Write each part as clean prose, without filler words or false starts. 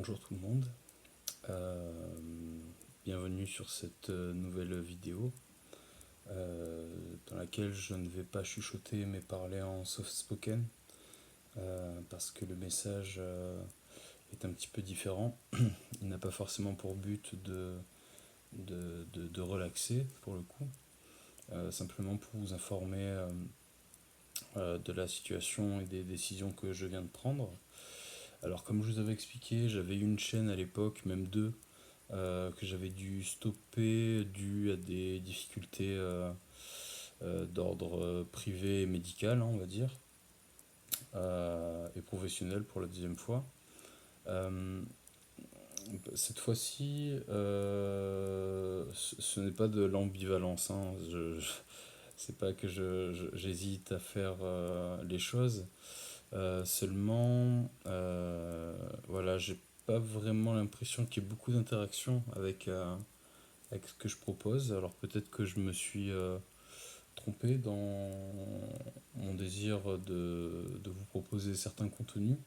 Bonjour tout le monde, Euh, bienvenue sur cette nouvelle vidéo dans laquelle je ne vais pas chuchoter mais parler en soft spoken parce que le message est un petit peu différent. Il n'a pas forcément pour but de relaxer pour le coup, simplement pour vous informer de la situation et des décisions que je viens de prendre. Alors comme je vous avais expliqué, j'avais une chaîne à l'époque, même deux, que j'avais dû stopper dû à des difficultés d'ordre privé et médical, hein, on va dire, et professionnel pour la deuxième fois. Euh, cette fois-ci, ce n'est pas de l'ambivalence, hein. C'est pas que j'hésite à faire les choses. Seulement, voilà, j'ai pas vraiment l'impression qu'il y ait beaucoup d'interaction avec ce que je propose. Alors peut-être que je me suis trompé dans mon désir de vous proposer certains contenus.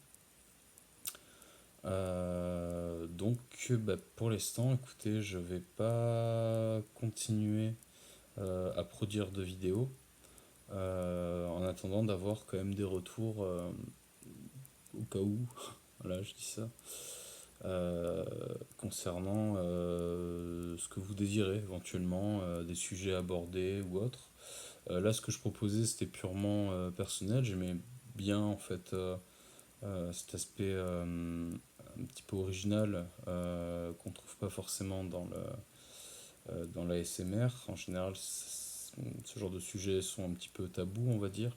Donc bah, pour l'instant, écoutez, je vais pas continuer à produire de vidéos en attendant d'avoir quand même des retours au cas où, voilà, je dis ça, euh, concernant ce que vous désirez éventuellement, des sujets abordés ou autres. Là, ce que je proposais, c'était purement personnel. J'aimais bien en fait cet aspect un petit peu original qu'on trouve pas forcément dans la SMR. En général, ce genre de sujets sont un petit peu tabous, on va dire.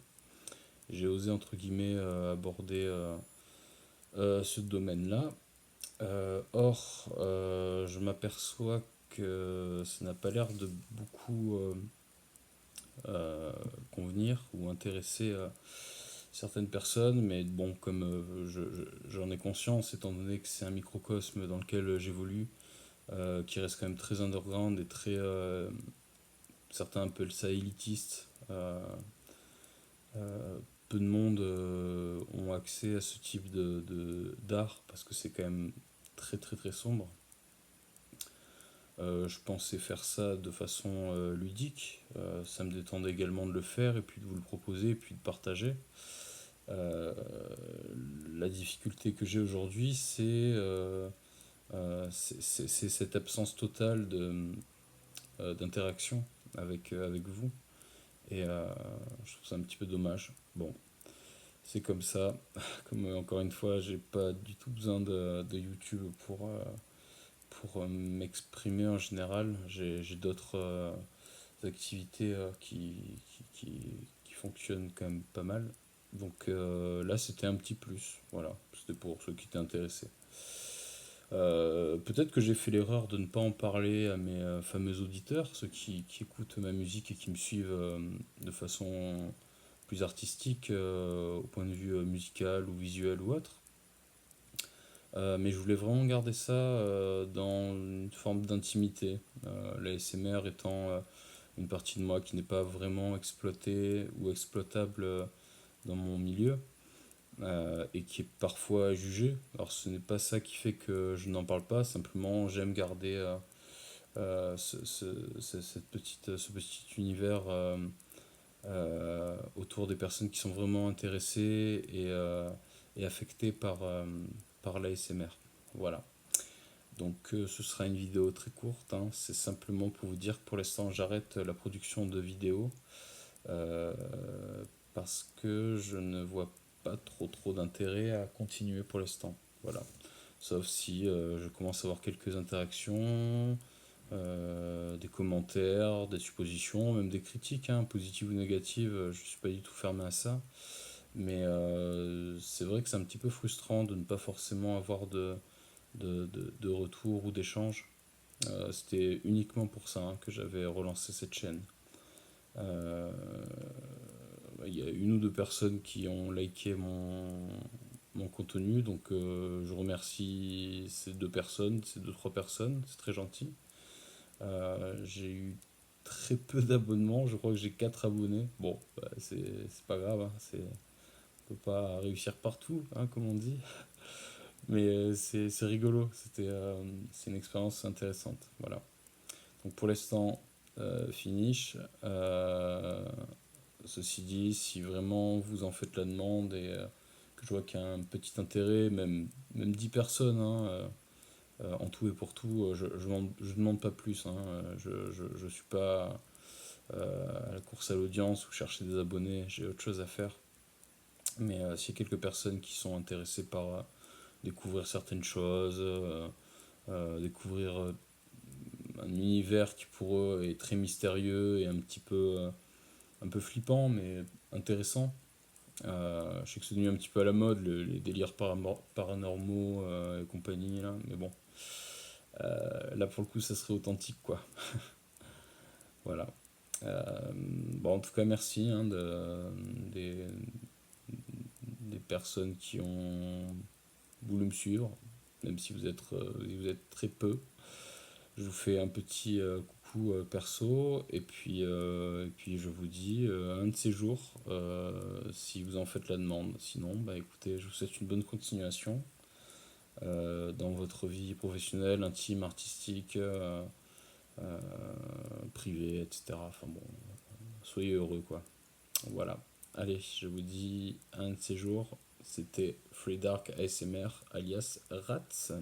J'ai osé entre guillemets aborder ce domaine-là. Or, je m'aperçois que ça n'a pas l'air de beaucoup euh, convenir ou intéresser certaines personnes, mais bon, comme j'en ai conscience, étant donné que c'est un microcosme dans lequel j'évolue, qui reste quand même très underground et très. Certains appellent ça élitiste. Peu de monde ont accès à ce type d'art parce que c'est quand même très très très sombre. Je pensais faire ça de façon ludique. Ça me détendait également de le faire et puis de vous le proposer et puis de partager. Euh, la difficulté que j'ai aujourd'hui, c'est cette absence totale d'interaction avec vous. Et je trouve ça un petit peu dommage. Bon, c'est comme ça. Comme encore une fois, j'ai pas du tout besoin de YouTube pour m'exprimer en général. J'ai d'autres activités qui fonctionnent quand même pas mal. Donc là, c'était un petit plus. Voilà, c'était pour ceux qui étaient intéressés. Peut-être que j'ai fait l'erreur de ne pas en parler à mes fameux auditeurs, ceux qui écoutent ma musique et qui me suivent de façon plus artistique au point de vue musical ou visuel ou autre. Mais je voulais vraiment garder ça dans une forme d'intimité. La SMR étant une partie de moi qui n'est pas vraiment exploitée ou exploitable dans mon milieu et qui est parfois jugée. Alors ce n'est pas ça qui fait que je n'en parle pas, simplement j'aime garder ce petit univers autour des personnes qui sont vraiment intéressées et affectées par l'ASMR. Voilà. Donc ce sera une vidéo très courte, hein. C'est simplement pour vous dire que pour l'instant j'arrête la production de vidéos euh, parce que je ne vois pas trop d'intérêt à continuer pour l'instant. Voilà. Sauf si je commence à avoir quelques interactions, des commentaires, des suppositions, même des critiques, hein, positives ou négatives. Je ne suis pas du tout fermé à ça. Mais c'est vrai que c'est un petit peu frustrant de ne pas forcément avoir de retour ou d'échange. C'était uniquement pour ça hein, que j'avais relancé cette chaîne. Euh, Il y a une ou deux personnes qui ont liké mon contenu, donc je remercie ces deux personnes, ces deux, trois personnes, c'est très gentil. J'ai eu très peu d'abonnements, je crois que j'ai 4 abonnés. Bon, bah, c'est pas grave, hein, on peut pas réussir partout, hein, comme on dit. Mais c'est rigolo, c'est une expérience intéressante. Voilà. Donc pour l'instant, finish. Ceci dit, si vraiment vous en faites la demande et que je vois qu'il y a un petit intérêt, même 10 personnes, hein, en tout et pour tout, je demande pas plus. Hein, je suis pas à la course à l'audience ou chercher des abonnés, j'ai autre chose à faire. Mais s'il y a quelques personnes qui sont intéressées par découvrir certaines choses, découvrir un univers qui pour eux est très mystérieux et un peu flippant, mais intéressant. Je sais que c'est devenu un petit peu à la mode, les délires paranormaux et compagnie, là, mais bon, là pour le coup, ça serait authentique, quoi. Voilà. Bon, en tout cas, merci hein, des, des personnes qui ont voulu me suivre, même si vous êtes très peu. Je vous fais un petit coucou perso et puis je vous dis un de ces jours si vous en faites la demande. Sinon, bah écoutez, je vous souhaite une bonne continuation dans votre vie professionnelle, intime, artistique, euh, privée, etc. Enfin bon, soyez heureux quoi. Voilà. Allez, je vous dis un de ces jours. C'était Free Dark ASMR alias Rats.